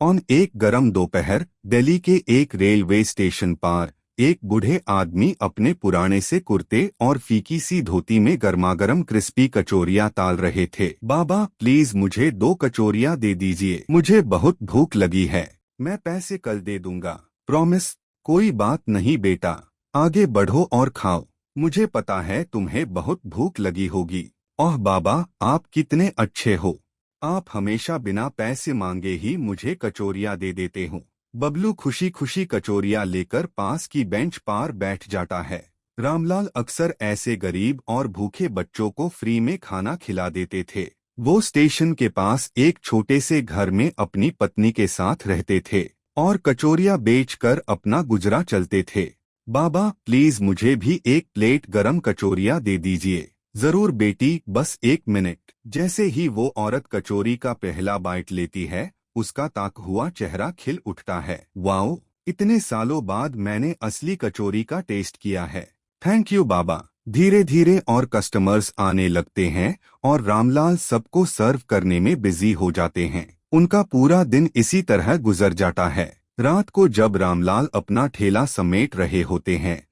On एक गरम दोपहर दिल्ली के एक रेलवे स्टेशन पर एक बूढ़े आदमी अपने पुराने से कुर्ते और फीकी सी धोती में गर्मागर्म क्रिस्पी कचौरियाँ ताल रहे थे। बाबा प्लीज मुझे 2 कचौरियाँ दे दीजिए, मुझे बहुत भूख लगी है। मैं पैसे कल दे दूंगा, प्रॉमिस। कोई बात नहीं बेटा, आगे बढ़ो और खाओ। मुझे पता है तुम्हें बहुत भूख लगी होगी। ओह बाबा, आप कितने अच्छे हो, आप हमेशा बिना पैसे मांगे ही मुझे कचौरियाँ दे देते हो। बबलू खुशी खुशी कचौरियाँ लेकर पास की बेंच पर बैठ जाता है। रामलाल अक्सर ऐसे गरीब और भूखे बच्चों को फ्री में खाना खिला देते थे। वो स्टेशन के पास एक छोटे से घर में अपनी पत्नी के साथ रहते थे और कचौरियाँ बेचकर अपना गुजरा चलते थे। बाबा प्लीज मुझे भी एक प्लेट गरम कचौरियाँ दे दीजिए। जरूर बेटी, बस 1 मिनट। जैसे ही वो औरत कचौरी का पहला बाइट लेती है, उसका ताक हुआ चेहरा खिल उठता है। वाओ, इतने सालों बाद मैंने असली कचौरी का टेस्ट किया है। थैंक यू बाबा। धीरे धीरे और कस्टमर्स आने लगते हैं और रामलाल सबको सर्व करने में बिजी हो जाते हैं। उनका पूरा दिन इसी तरह गुजर जाता है। रात को जब रामलाल अपना ठेला समेट रहे होते हैं,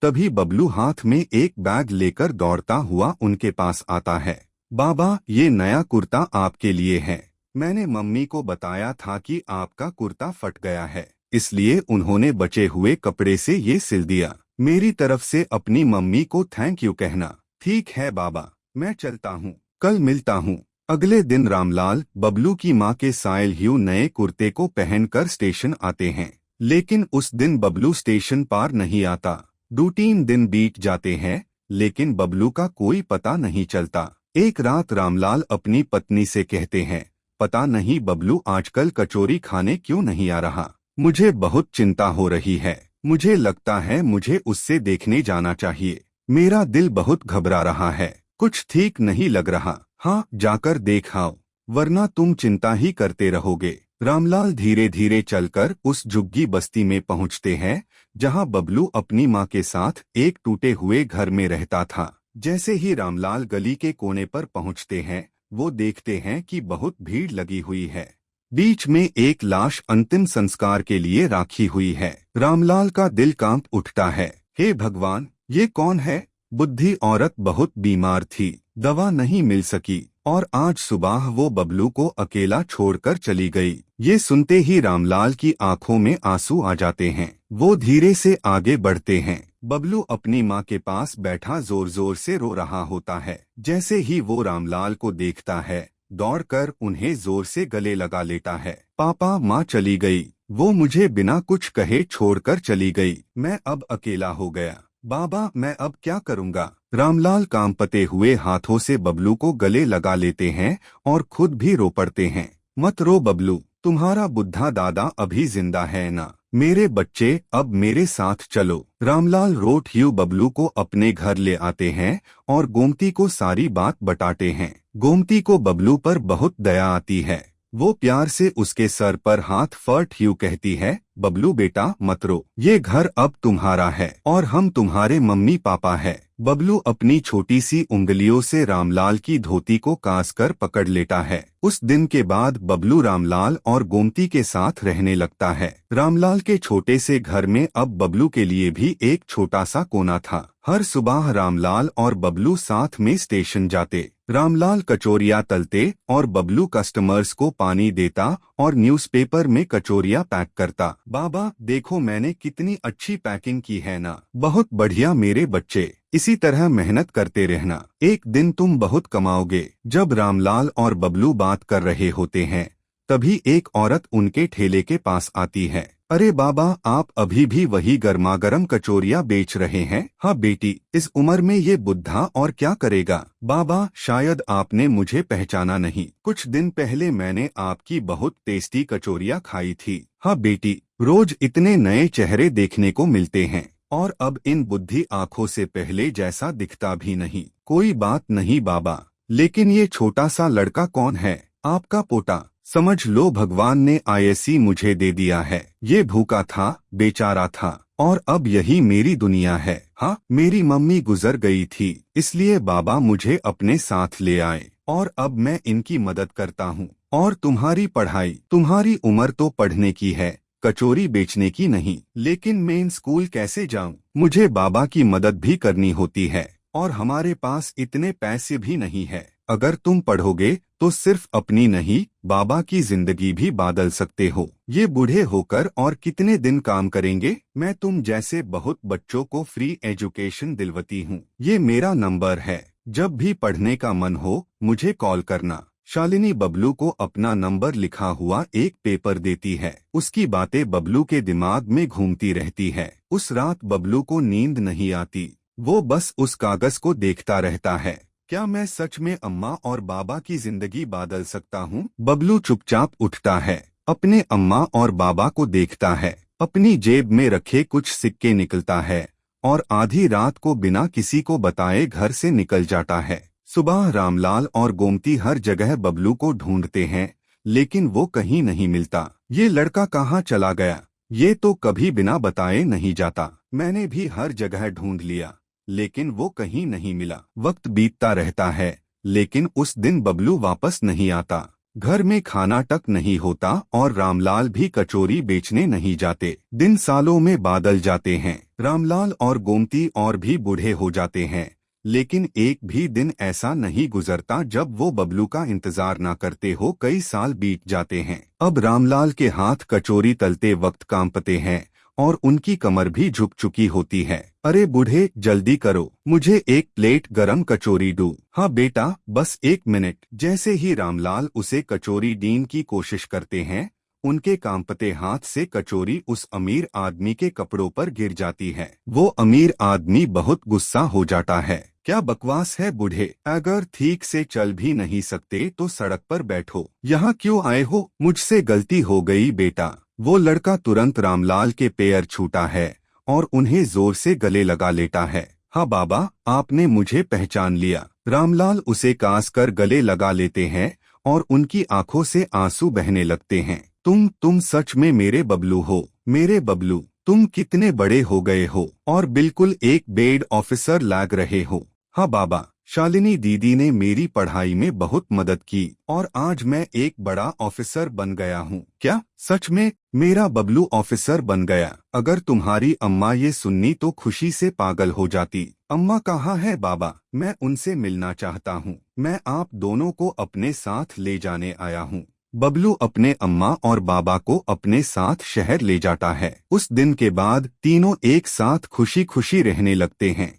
तभी बबलू हाथ में एक बैग लेकर दौड़ता हुआ उनके पास आता है। बाबा, ये नया कुर्ता आपके लिए है। मैंने मम्मी को बताया था कि आपका कुर्ता फट गया है, इसलिए उन्होंने बचे हुए कपड़े से ये सिल दिया। मेरी तरफ से अपनी मम्मी को थैंक यू कहना। ठीक है बाबा, मैं चलता हूँ, कल मिलता हूँ। अगले दिन रामलाल बबलू की माँ के साइल ह्यू नए कुर्ते को पहनकर स्टेशन आते हैं, लेकिन उस दिन बबलू स्टेशन पार नहीं आता। 2-3 दिन बीत जाते हैं, लेकिन बबलू का कोई पता नहीं चलता। एक रात रामलाल अपनी पत्नी से कहते हैं, पता नहीं बबलू आजकल कचौरी खाने क्यों नहीं आ रहा। मुझे बहुत चिंता हो रही है। मुझे लगता है मुझे उससे देखने जाना चाहिए। मेरा दिल बहुत घबरा रहा है, कुछ ठीक नहीं लग रहा। हाँ, जाकर देख आओ, वरना तुम चिंता ही करते रहोगे। रामलाल धीरे धीरे चलकर उस झुग्गी बस्ती में पहुंचते हैं, जहां बबलू अपनी मां के साथ एक टूटे हुए घर में रहता था। जैसे ही रामलाल गली के कोने पर पहुंचते हैं, वो देखते हैं कि बहुत भीड़ लगी हुई है। बीच में एक लाश अंतिम संस्कार के लिए राखी हुई है। रामलाल का दिल कांप उठता है। हे भगवान, ये कौन है? बुद्धि औरत बहुत बीमार थी, दवा नहीं मिल सकी और आज सुबह वो बबलू को अकेला छोड़कर चली गई। ये सुनते ही रामलाल की आंखों में आंसू आ जाते हैं। वो धीरे से आगे बढ़ते हैं। बबलू अपनी माँ के पास बैठा जोर जोर से रो रहा होता है। जैसे ही वो रामलाल को देखता है, दौड़कर उन्हें जोर से गले लगा लेता है। पापा, माँ चली गई, वो मुझे बिना कुछ कहे छोड़कर चली गई। मैं अब अकेला हो गया। बाबा, मैं अब क्या करूँगा? रामलाल कांपते हुए हाथों से बबलू को गले लगा लेते हैं और खुद भी रो पड़ते हैं। मत रो बबलू, तुम्हारा बुढ़ा दादा अभी जिंदा है ना। मेरे बच्चे, अब मेरे साथ चलो। रामलाल रोट ह्यू बबलू को अपने घर ले आते हैं और गोमती को सारी बात बताते हैं। गोमती को बबलू पर बहुत दया आती है। वो प्यार से उसके सर पर हाथ फर्ट ह्यू कहती है, बबलू बेटा मत रो, ये घर अब तुम्हारा है और हम तुम्हारे मम्मी पापा है। बबलू अपनी छोटी सी उंगलियों से रामलाल की धोती को कसकर पकड़ लेता है। उस दिन के बाद बबलू रामलाल और गोमती के साथ रहने लगता है। रामलाल के छोटे से घर में अब बबलू के लिए भी एक छोटा सा कोना था। हर सुबह रामलाल और बबलू साथ में स्टेशन जाते। रामलाल कचौरियाँ तलते और बबलू कस्टमर्स को पानी देता और न्यूज़पेपर में कचौरियाँ पैक करता। बाबा देखो, मैंने कितनी अच्छी पैकिंग की है ना। बहुत बढ़िया मेरे बच्चे, इसी तरह मेहनत करते रहना, एक दिन तुम बहुत कमाओगे। जब रामलाल और बबलू बात कर रहे होते हैं, तभी एक औरत उनके ठेले के पास आती है। अरे बाबा, आप अभी भी वही गर्मागर्म कचौरियाँ बेच रहे हैं? हाँ बेटी, इस उम्र में ये बुढ़ा और क्या करेगा। बाबा, शायद आपने मुझे पहचाना नहीं। कुछ दिन पहले मैंने आपकी बहुत टेस्टी कचौरियाँ खाई थी। हाँ बेटी, रोज इतने नए चेहरे देखने को मिलते हैं और अब इन बुद्धि आँखों से पहले जैसा दिखता भी नहीं। कोई बात नहीं बाबा, लेकिन ये छोटा सा लड़का कौन है? आपका पोता। समझ लो, भगवान ने आईएससी मुझे दे दिया है। ये भूखा था, बेचारा था, और अब यही मेरी दुनिया है। हाँ, मेरी मम्मी गुजर गई थी, इसलिए बाबा मुझे अपने साथ ले आए और अब मैं इनकी मदद करता हूँ। और तुम्हारी पढ़ाई, तुम्हारी उम्र तो पढ़ने की है, कचौरी बेचने की नहीं। लेकिन मैं स्कूल कैसे जाऊं? मुझे बाबा की मदद भी करनी होती है और हमारे पास इतने पैसे भी नहीं है। अगर तुम पढ़ोगे तो सिर्फ अपनी नहीं, बाबा की जिंदगी भी बदल सकते हो। ये बूढ़े होकर और कितने दिन काम करेंगे? मैं तुम जैसे बहुत बच्चों को फ्री एजुकेशन दिलवाती हूँ। ये मेरा नंबर है, जब भी पढ़ने का मन हो मुझे कॉल करना। शालिनी बबलू को अपना नंबर लिखा हुआ एक पेपर देती है। उसकी बातें बबलू के दिमाग में घूमती रहती है। उस रात बबलू को नींद नहीं आती, वो बस उस कागज को देखता रहता है। क्या मैं सच में अम्मा और बाबा की जिंदगी बदल सकता हूँ? बबलू चुपचाप उठता है, अपने अम्मा और बाबा को देखता है, अपनी जेब में रखे कुछ सिक्के निकलता है और आधी रात को बिना किसी को बताए घर से निकल जाता है। सुबह रामलाल और गोमती हर जगह बबलू को ढूंढते हैं, लेकिन वो कहीं नहीं मिलता। ये लड़का कहाँ चला गया? ये तो कभी बिना बताए नहीं जाता। मैंने भी हर जगह ढूंढ लिया, लेकिन वो कहीं नहीं मिला। वक्त बीतता रहता है, लेकिन उस दिन बबलू वापस नहीं आता। घर में खाना तक नहीं होता और रामलाल भी कचौरी बेचने नहीं जाते। दिन सालों में बदल जाते हैं। रामलाल और गोमती और भी बूढ़े हो जाते हैं, लेकिन एक भी दिन ऐसा नहीं गुजरता जब वो बबलू का इंतजार ना करते हो। कई साल बीत जाते हैं। अब रामलाल के हाथ कचौरी तलते वक्त कांपते हैं और उनकी कमर भी झुक चुकी होती है। अरे बूढ़े, जल्दी करो, मुझे एक प्लेट गरम कचौरी दो। हाँ बेटा, बस 1 मिनट। जैसे ही रामलाल उसे कचौरी देने की कोशिश करते हैं, उनके कांपते हाथ से कचौरी उस अमीर आदमी के कपड़ों पर गिर जाती है। वो अमीर आदमी बहुत गुस्सा हो जाता है। क्या बकवास है बूढ़े? अगर ठीक से चल भी नहीं सकते तो सड़क पर बैठो। यहाँ क्यों आए हो? मुझसे गलती हो गई बेटा। वो लड़का तुरंत रामलाल के पैर छूटा है और उन्हें जोर से गले लगा लेता है। हाँ बाबा, आपने मुझे पहचान लिया। रामलाल उसे कास कर गले लगा लेते हैं और उनकी आंखों से आंसू बहने लगते हैं। तुम सच में मेरे बबलू हो? मेरे बबलू, तुम कितने बड़े हो गए हो और बिल्कुल एक बेड ऑफिसर लग रहे हो। हाँ बाबा, शालिनी दीदी ने मेरी पढ़ाई में बहुत मदद की और आज मैं एक बड़ा ऑफिसर बन गया हूँ। क्या सच में? मेरा बबलू ऑफिसर बन गया। अगर तुम्हारी अम्मा ये सुननी तो खुशी से पागल हो जाती। अम्मा कहाँ है बाबा? मैं उनसे मिलना चाहता हूँ। मैं आप दोनों को अपने साथ ले जाने आया हूँ। बबलू अपने अम्मा और बाबा को अपने साथ शहर ले जाता है। उस दिन के बाद तीनों एक साथ खुशी खुशी रहने लगते हैं।